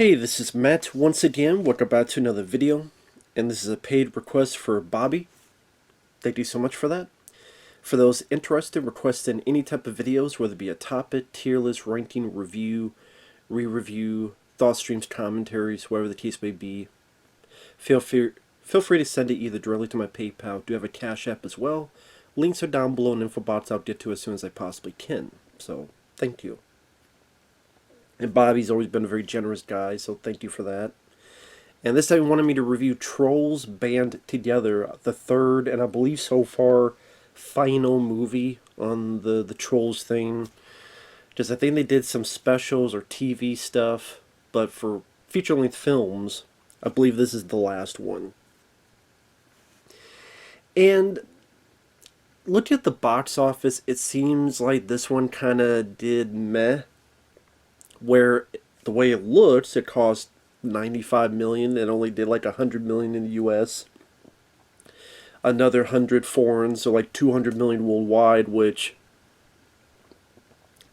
Hey, this is Matt once again. Welcome back to another video. And this is a paid request for Bobby. Thank you so much for that. For those interested, requesting any type of videos, whether it be a topic, tier list, ranking, review, re-review, thought streams, commentaries, whatever the case may be, feel free to send it either directly to my PayPal. I do have a Cash App as well. Links are down below in info box. I'll get to as soon as I possibly can. So, thank you. And Bobby's always been a very generous guy, so thank you for that. And this time he wanted me to review Trolls Band Together, the third, and I believe so far, final movie on the Trolls thing. Just I think they did some specials or TV stuff, but for feature-length films, I believe this is the last one. And looking at the box office, it seems like this one kind of did meh. Where the way it looks, it cost $95 million and only did like $100 million in the U.S. Another 100 foreign, so like $200 million worldwide, which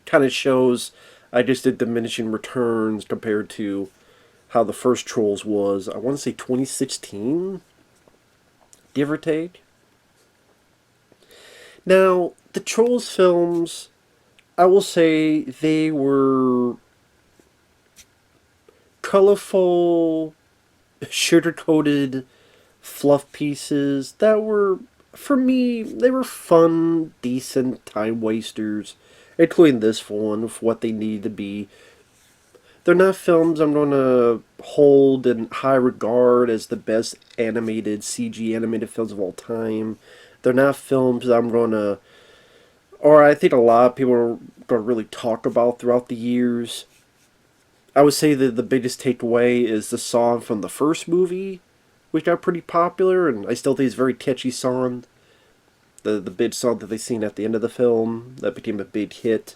kind of shows, I just did diminishing returns compared to how the first Trolls was. I want to say 2016, give or take. Now, the Trolls films, I will say they were colorful, sugar-coated fluff pieces that were, for me, they were fun, decent time wasters, including this one, for what they need to be. They're not films I'm going to hold in high regard as the best animated, CG animated films of all time. They're not films that I'm going to, or I think a lot of people are going to really talk about throughout the years. I would say that the biggest takeaway is the song from the first movie, which got pretty popular, and I still think it's a very catchy song. The big song that they sing at the end of the film, that became a big hit.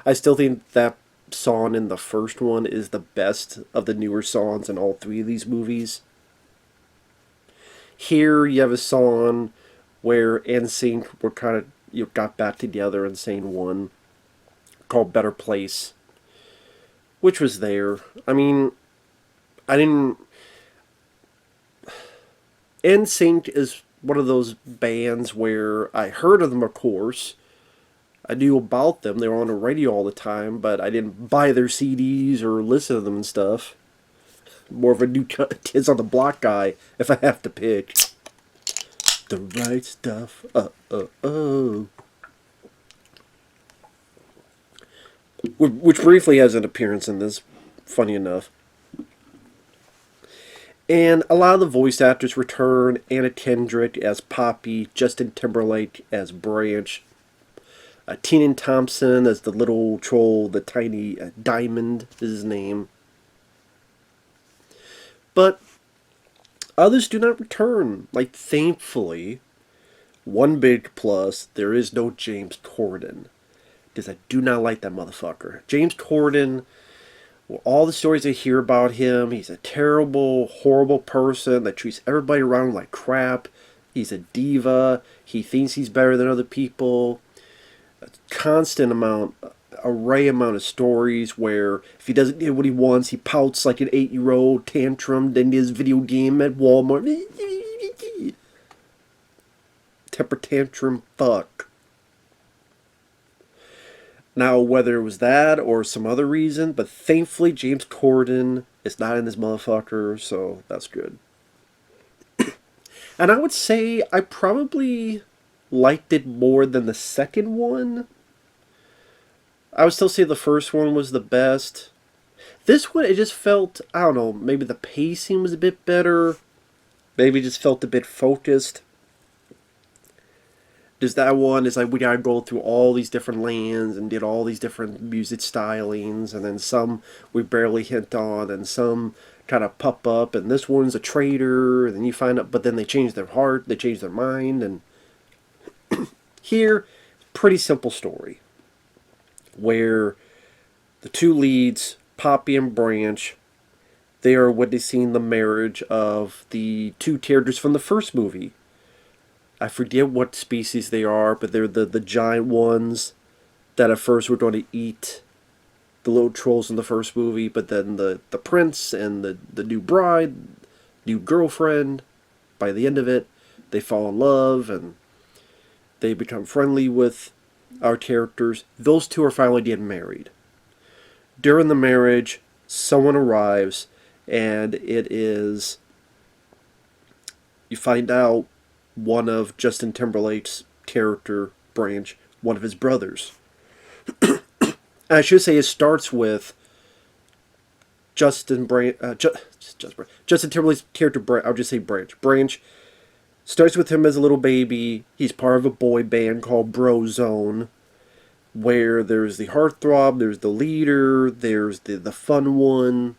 I still think that song in the first one is the best of the newer songs in all three of these movies. Here you have a song where NSYNC were kind of got back together and sang one called Better Place, which was there. I mean, I didn't... NSYNC is one of those bands where I heard of them, of course. I knew about them. They were on the radio all the time, but I didn't buy their CDs or listen to them and stuff. More of a new Kids on the Block guy, if I have to pick. The right stuff. Which briefly has an appearance in this, funny enough. And a lot of the voice actors return. Anna Kendrick as Poppy, Justin Timberlake as Branch, Kenan Thompson as the little troll, the tiny Diamond is his name. But others do not return. Like, thankfully, one big plus, there is no James Corden. Because I do not like that motherfucker. James Corden, well, all the stories I hear about him, he's a terrible, horrible person that treats everybody around him like crap. He's a diva. He thinks he's better than other people. A constant array amount of stories where if he doesn't get what he wants, he pouts like an 8-year-old, tantrum, then his video game at Walmart. Temper tantrum fuck. Now, whether it was that or some other reason, but thankfully James Corden is not in this motherfucker, so that's good. And I would say I probably liked it more than the second one. I would still say the first one was the best. This one, it just felt, I don't know, maybe the pacing was a bit better. Maybe it just felt a bit focused. Just that one is like we gotta go through all these different lands and did all these different music stylings, and then some we barely hint on, and some kind of pop up, and this one's a traitor, and then you find out, but then they change their heart, they change their mind, and here, pretty simple story, where the two leads, Poppy and Branch, they are witnessing the marriage of the two characters from the first movie. I forget what species they are, but they're the giant ones that at first were going to eat the little trolls in the first movie, but then the prince and the new bride, new girlfriend, by the end of it, they fall in love and they become friendly with our characters. Those two are finally getting married. During the marriage, someone arrives, and it is, you find out, one of Justin Timberlake's character, Branch, one of his brothers. I should say it starts with Justin Timberlake's character, Branch. I'll just say Branch. Branch starts with him as a little baby. He's part of a boy band called Brozone, where there's the heartthrob, there's the leader, there's the fun one,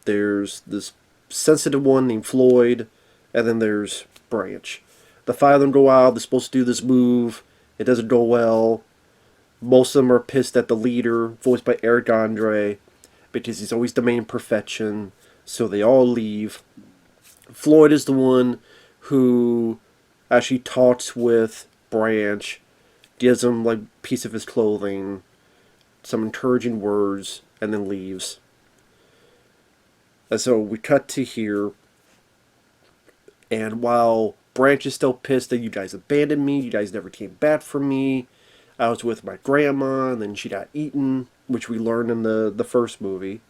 there's this sensitive one named Floyd, and then there's Branch. The five of them go out, they're supposed to do this move, it doesn't go well. Most of them are pissed at the leader, voiced by Eric Andre, because he's always the main perfection, so they all leave. Floyd is the one who actually talks with Branch, gives him like a piece of his clothing, some encouraging words, and then leaves. And so we cut to here, and while Branch is still pissed that you guys abandoned me, you guys never came back for me, I was with my grandma, and then she got eaten, which we learned in the first movie,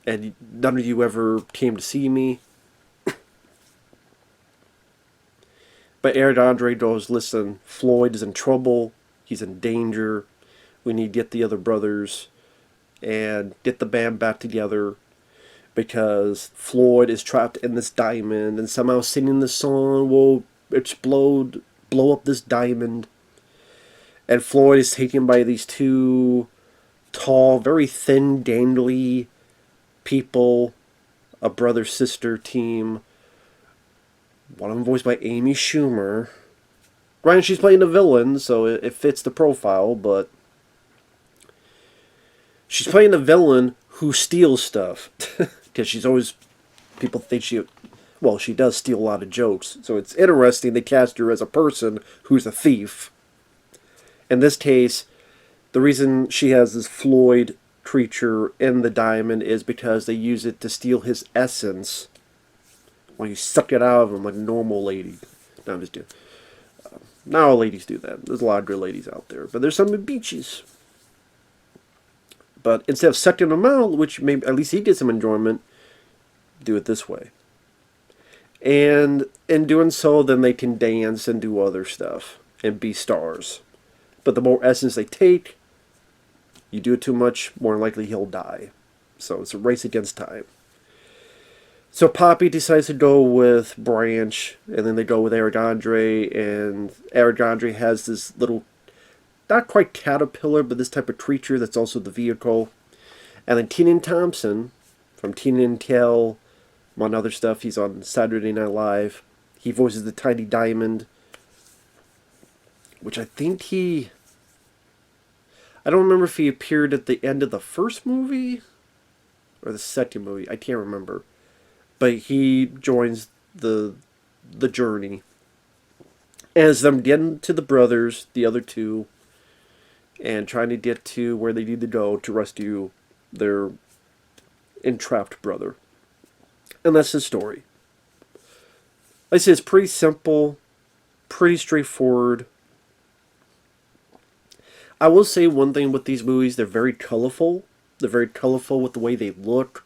and none of you ever came to see me. But Eric Andre goes, listen, Floyd is in trouble. He's in danger. We need to get the other brothers and get the band back together because Floyd is trapped in this diamond and somehow singing this song will blow up this diamond. And Floyd is taken by these two tall, very thin, gangly people, a brother-sister team. One of them voiced by Amy Schumer. Granted, she's playing a villain, so it fits the profile, but she's playing a villain who steals stuff. Because she's always, people think she does steal a lot of jokes. So it's interesting they cast her as a person who's a thief. In this case, the reason she has this Floyd creature in the diamond is because they use it to steal his essence. Well, you suck it out of him like a normal lady. No, I'm just doing. Not all ladies do that. There's a lot of good ladies out there. But there's some beaches. But instead of sucking them out, which maybe at least he gets some enjoyment, do it this way. And in doing so, then they can dance and do other stuff. And be stars. But the more essence they take, you do it too much, more likely he'll die. So it's a race against time. So Poppy decides to go with Branch, and then they go with Eric Andre, and Eric Andre has this little, not quite caterpillar, but this type of creature that's also the vehicle. And then Kenan Thompson, from Kenan and Kel, among other stuff, he's on Saturday Night Live. He voices the Tiny Diamond, which I think I don't remember if he appeared at the end of the first movie, or the second movie, I can't remember. But he joins the journey as them getting to the brothers, the other two, and trying to get to where they need to go to rescue their entrapped brother. And that's the story. Like I say, it's pretty simple, pretty straightforward. I will say one thing with these movies, they're very colorful. They're very colorful with the way they look,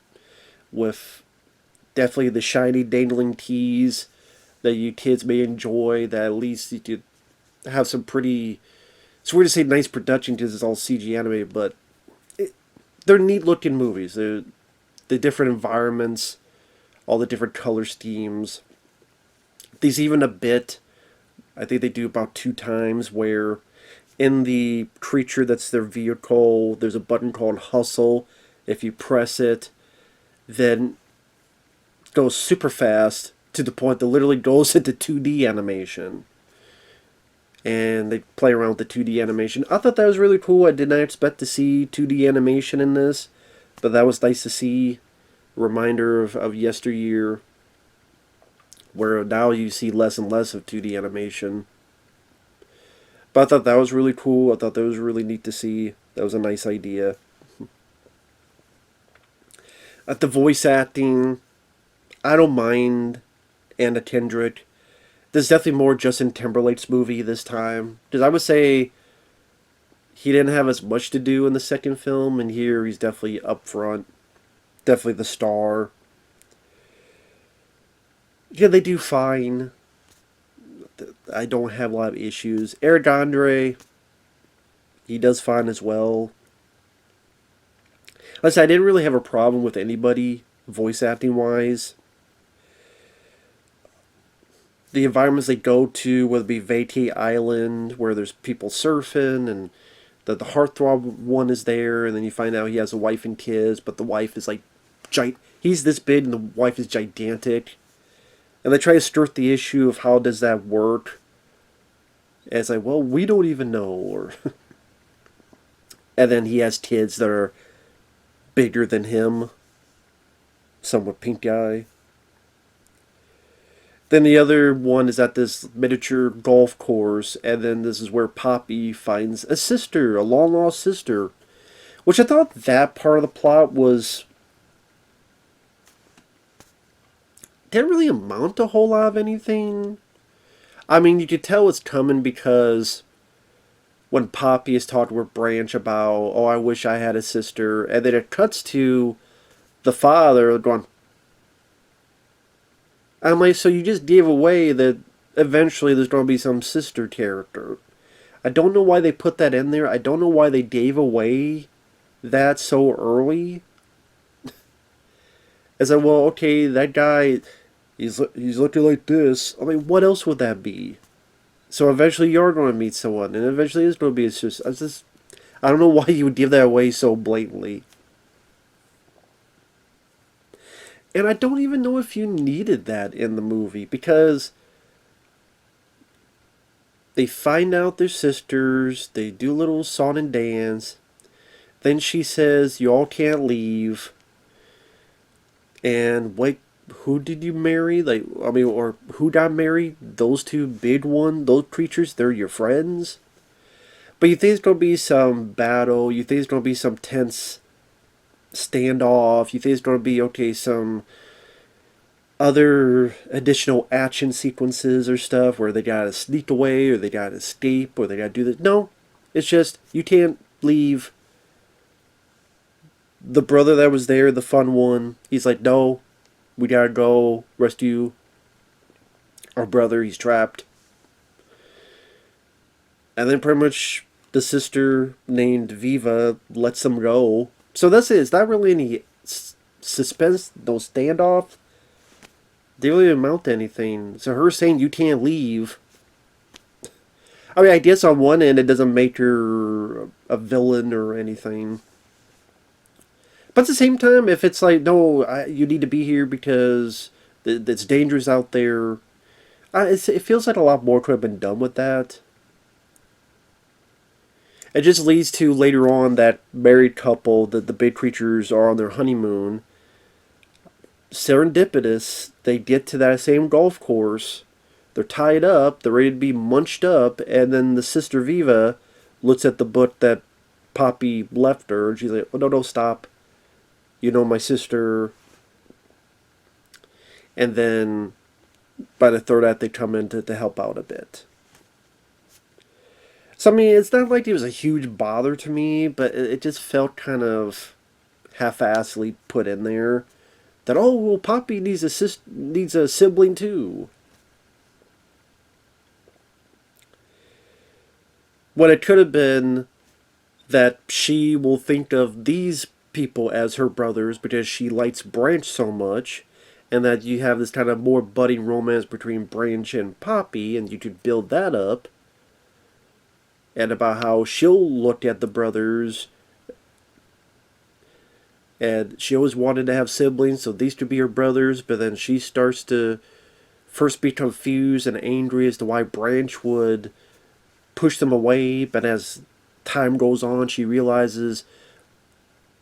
with definitely the shiny, dangling tees that you kids may enjoy, that at least you could have some pretty, it's weird to say nice production because it's all CG animated, but they're neat-looking movies. They're the different environments, all the different color schemes. There's even a bit, I think they do about 2 times, where in the creature that's their vehicle, there's a button called Hustle. If you press it, then goes super fast to the point that literally goes into 2D animation. And they play around with the 2D animation. I thought that was really cool. I did not expect to see 2D animation in this, but that was nice to see. A reminder of yesteryear, where now you see less and less of 2D animation. But I thought that was really cool. I thought that was really neat to see. That was a nice idea. At the voice acting, I don't mind Anna Kendrick. This is definitely more Justin Timberlake's movie this time. Because I would say he didn't have as much to do in the second film, and here he's definitely up front. Definitely the star. Yeah, they do fine. I don't have a lot of issues. Eric Andre, he does fine as well. Like I said, I didn't really have a problem with anybody voice acting wise. The environments they go to, whether it be Vacay Island, where there's people surfing, and the heartthrob one is there, and then you find out he has a wife and kids, but the wife is like, he's this big and the wife is gigantic. And they try to skirt the issue of how does that work. And it's like, well, we don't even know. Or and then he has kids that are bigger than him. Some with pink eye. Then the other one is at this miniature golf course, and then this is where Poppy finds a sister, a long-lost sister. Which I thought that part of the plot was... didn't really amount to a whole lot of anything. I mean, you could tell it's coming because when Poppy is talking with Branch about, oh, I wish I had a sister, and then it cuts to the father going, I'm like, so you just gave away that eventually there's going to be some sister character. I don't know why they put that in there. I don't know why they gave away that so early. It's like, well, okay, that guy... He's looking like this. I mean, what else would that be? So eventually you're going to meet someone, and eventually it's going to be a sister. I don't know why you would give that away so blatantly. And I don't even know if you needed that in the movie, because they find out they're sisters, they do a little song and dance, then she says, you all can't leave, and wait, who did you marry? Like, I mean, or who got married? Those two big ones, those creatures, they're your friends? But you think it's going to be some battle, you think it's going to be some tense standoff, you think it's going to be, okay, some other additional action sequences or stuff where they got to sneak away, or they got to escape, or they got to do this. No, it's just, you can't leave. The brother that was there, the fun one, he's like, no, we gotta go rescue our brother, he's trapped. And then pretty much the sister named Viva lets them go. So that's it. It's not really any suspense, no standoff. They really didn't amount to anything. So her saying you can't leave. I mean, I guess on one end it doesn't make her a villain or anything. But at the same time, if it's like, no, you need to be here because it's dangerous out there, it feels like a lot more could have been done with that. It just leads to later on that married couple, that the big creatures are on their honeymoon. Serendipitous, they get to that same golf course, they're tied up, they're ready to be munched up, and then the sister Viva looks at the book that Poppy left her, and she's like, oh, no, stop. You know, my sister. And then by the third act, they come in to help out a bit. So, I mean, it's not like it was a huge bother to me, but it just felt kind of half-assedly put in there. That, oh, well, Poppy needs a sibling too. When it could have been that she will think of these people as her brothers because she likes Branch so much, and that you have this kind of more budding romance between Branch and Poppy, and you could build that up, and about how she'll look at the brothers, and she always wanted to have siblings, so these could be her brothers, but then she starts to first be confused and angry as to why Branch would push them away, but as time goes on, she realizes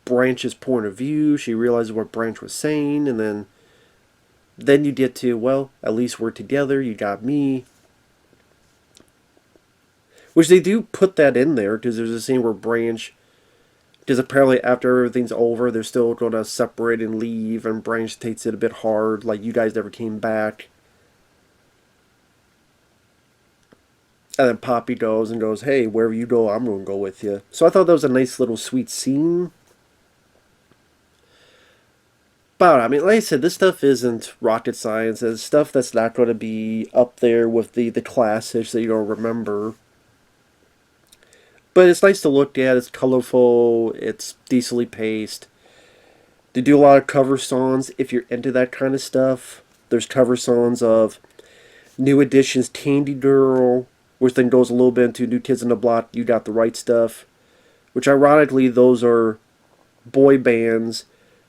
Branch's point of view, she realizes what Branch was saying, and then you get to, well, at least we're together, you got me. Which they do put that in there, because there's a scene where Branch Because apparently after everything's over, they're still going to separate and leave, and Branch takes it a bit hard, like, you guys never came back. And then Poppy goes and goes, hey, wherever you go, I'm going to go with you. So I thought that was a nice little sweet scene. But, I mean, like I said, this stuff isn't rocket science. It's stuff that's not going to be up there with the classics that you're going to remember. But it's nice to look at. It's colorful. It's decently paced. They do a lot of cover songs if you're into that kind of stuff. There's cover songs of New Edition's Candy Girl, which then goes a little bit into New Kids on the Block, You Got the Right Stuff. Which, ironically, those are boy bands.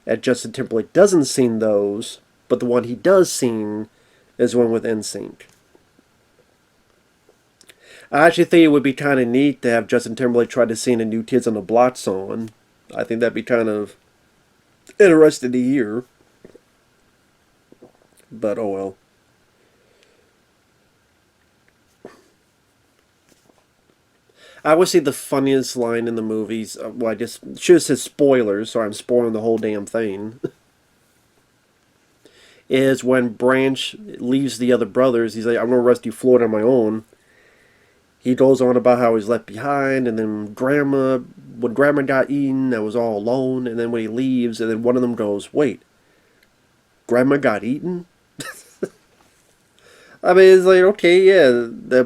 And Justin Timberlake doesn't sing those, but the one he does sing is one with NSYNC. I actually think it would be kind of neat to have Justin Timberlake try to sing a New Kids on the Block song. I think that'd be kind of interesting to hear. But oh well. I would say the funniest line in the movies, well, I just should have said spoilers, so I'm spoiling the whole damn thing, is when Branch leaves the other brothers. He's like, I'm going to rescue Floyd on my own. He goes on about how he's left behind, and then when Grandma got eaten, I was all alone, and then when he leaves, and then one of them goes, wait, Grandma got eaten? I mean, it's like, okay, yeah,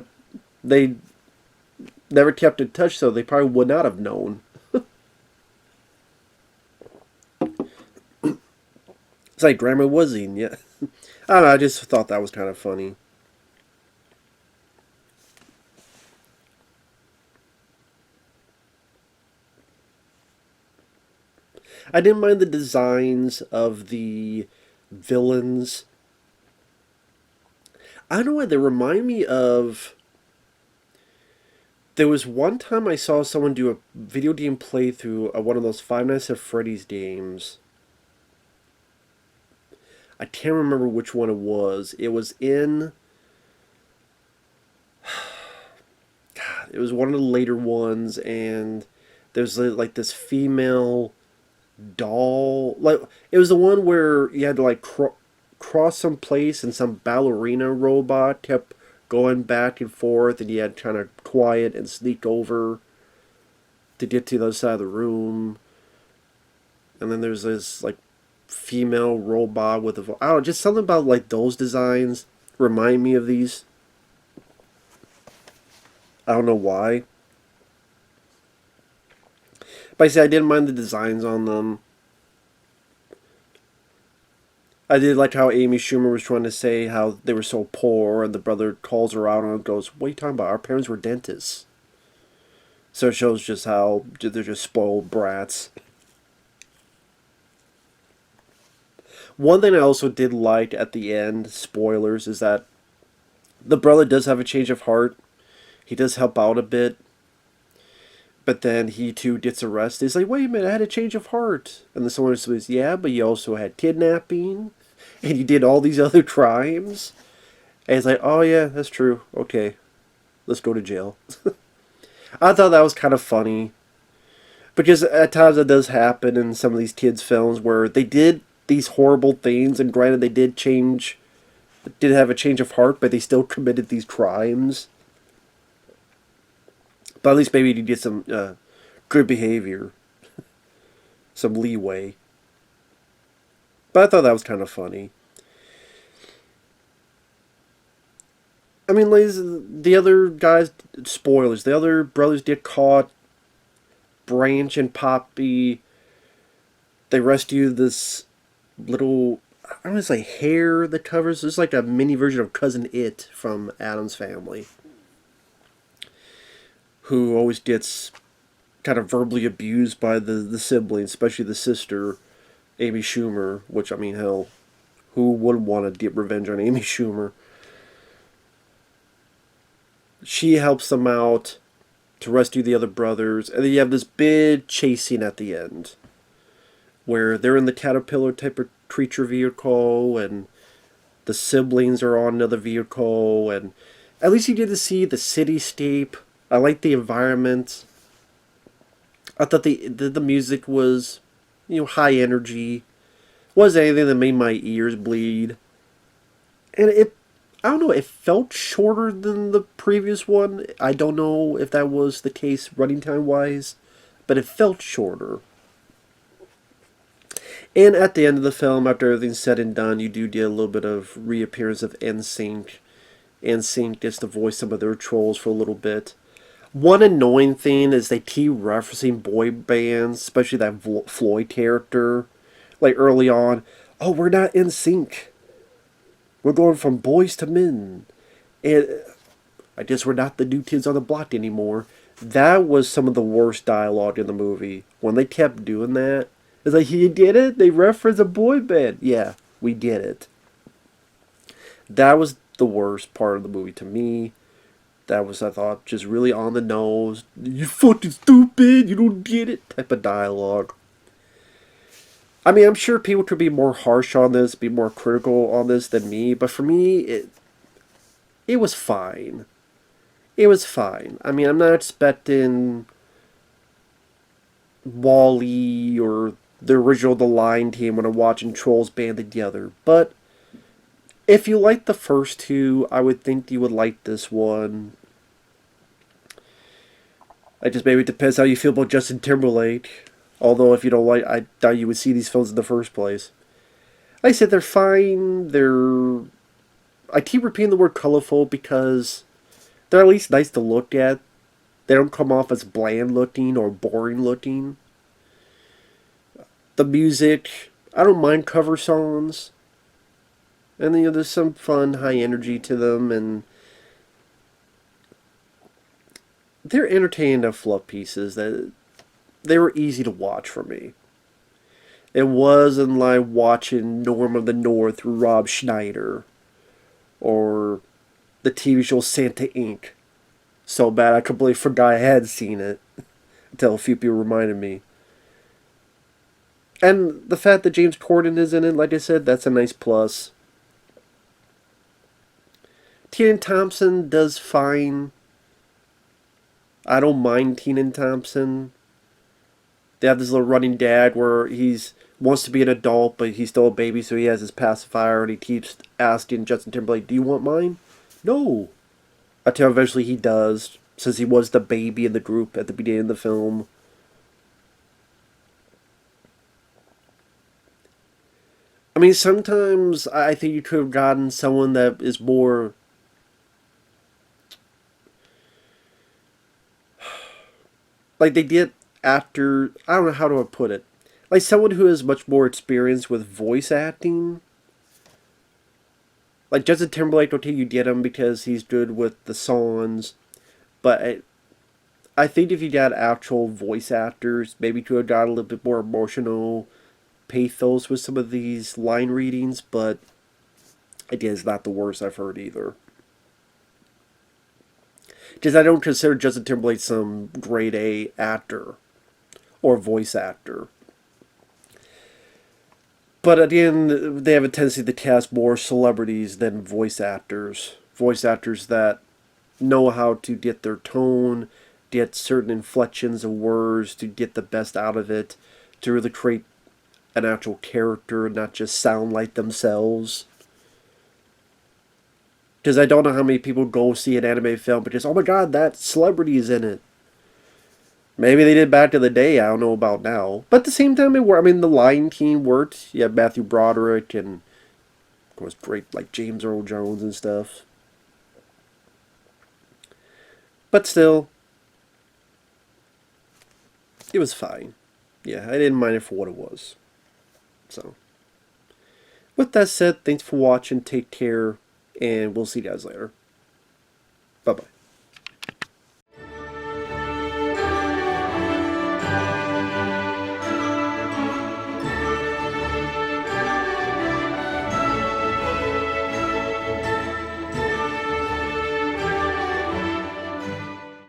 they never kept in touch, so they probably would not have known. It's like Grandma was eating, yeah. I don't know, I just thought that was kind of funny. I didn't mind the designs of the villains. I don't know why they remind me of... There was one time I saw someone do a video game playthrough of one of those Five Nights at Freddy's games. I can't remember which one it was. It was in... God, it was one of the later ones, and there's like this female doll. Like, it was the one where you had to like cross some place, and some ballerina robot kept going back and forth, and you had to kind of quiet and sneak over to get to the other side of the room. And then there's this like female robot with a... I don't know, just something about like those designs remind me of these. I don't know why. But I say I didn't mind the designs on them. I did like how Amy Schumer was trying to say how they were so poor, and the brother calls her out and goes, what are you talking about? Our parents were dentists. So it shows just how they're just spoiled brats. One thing I also did like at the end, spoilers, is that the brother does have a change of heart. He does help out a bit. But then he too gets arrested. He's like, wait a minute, I had a change of heart. And then someone says, yeah, but you also had kidnapping. And you did all these other crimes. And he's like, oh yeah, that's true. Okay, let's go to jail. I thought that was kind of funny. Because at times it does happen in some of these kids' films where they did these horrible things. And granted, they did have a change of heart, but they still committed these crimes. But at least maybe you get some good behavior. Some leeway. But I thought that was kind of funny. I mean, ladies, the other guys, spoilers, the other brothers get caught. Branch and Poppy, they rescue this little, I don't want to say hare that covers. It's like a mini version of Cousin It from Addams Family, who always gets kind of verbally abused by the siblings, especially the sister, Amy Schumer, which, I mean, hell, who wouldn't want to get revenge on Amy Schumer? She helps them out to rescue the other brothers, and then you have this big chase scene at the end, where they're in the caterpillar type of creature vehicle, and the siblings are on another vehicle, and at least you get to see the cityscape. I like the environment. I thought the music was, high energy. Was anything that made my ears bleed. And I don't know, it felt shorter than the previous one. I don't know if that was the case running time wise, but it felt shorter. And at the end of the film, after everything's said and done, you do get a little bit of reappearance of NSYNC. NSYNC gets to voice some of their trolls for a little bit. One annoying thing is they keep referencing boy bands, especially that Floyd character. Like early on, oh, we're not in sync. We're going from boys to men. And I guess we're not the new kids on the block anymore. That was some of the worst dialogue in the movie. When they kept doing that, it's like, you did it? They referenced a boy band. Yeah, we did it. That was the worst part of the movie to me. That was, I thought, just really on the nose. You fucking stupid, you don't get it type of dialogue. I mean, I'm sure people could be more harsh on this, be more critical on this than me, but for me, it was fine. It was fine. I mean, I'm not expecting Wall-E or the original The Lion Team when I'm watching Trolls band together, but if you like the first two, I would think you would like this one. I just maybe it depends how you feel about Justin Timberlake. Although if you don't like, I doubt you would see these films in the first place. Like I said, they're fine. I keep repeating the word colorful because they're at least nice to look at. They don't come off as bland looking or boring looking. The music, I don't mind cover songs. And there's some fun, high energy to them, and they're entertaining enough fluff pieces that they were easy to watch for me. It wasn't like watching Norm of the North through Rob Schneider or the TV show Santa Inc. So bad I completely forgot I had seen it until a few people reminded me. And the fact that James Corden is in it, like I said, that's a nice plus. Kenan Thompson does fine. I don't mind Kenan Thompson. They have this little running gag where he's wants to be an adult, but he's still a baby, so he has his pacifier, and he keeps asking Justin Timberlake, "Do you want mine?" No. Until eventually he does, since he was the baby in the group at the beginning of the film. I mean, sometimes I think you could have gotten someone that is more... like they did after... I don't know how to put it. Like someone who has much more experience with voice acting. Like Justin Timberlake, okay, you get him because he's good with the songs. But I think if you got actual voice actors, maybe you could have got a little bit more emotional pathos with some of these line readings, but again, it's not the worst I've heard either. Because I don't consider Justin Timberlake some grade A actor or voice actor. But again, they have a tendency to cast more celebrities than voice actors. Voice actors that know how to get their tone, get certain inflections of words, to get the best out of it, to really create an actual character, not just sound like themselves. Because I don't know how many people go see an anime film because, oh my god, that celebrity is in it. Maybe they did back in the day, I don't know about now. But at the same time, it worked. I mean, the Lion King worked. You have Matthew Broderick and, of course, great, like James Earl Jones and stuff. But still, it was fine. Yeah, I didn't mind it for what it was. So, with that said, thanks for watching, take care, and we'll see you guys later. Bye-bye.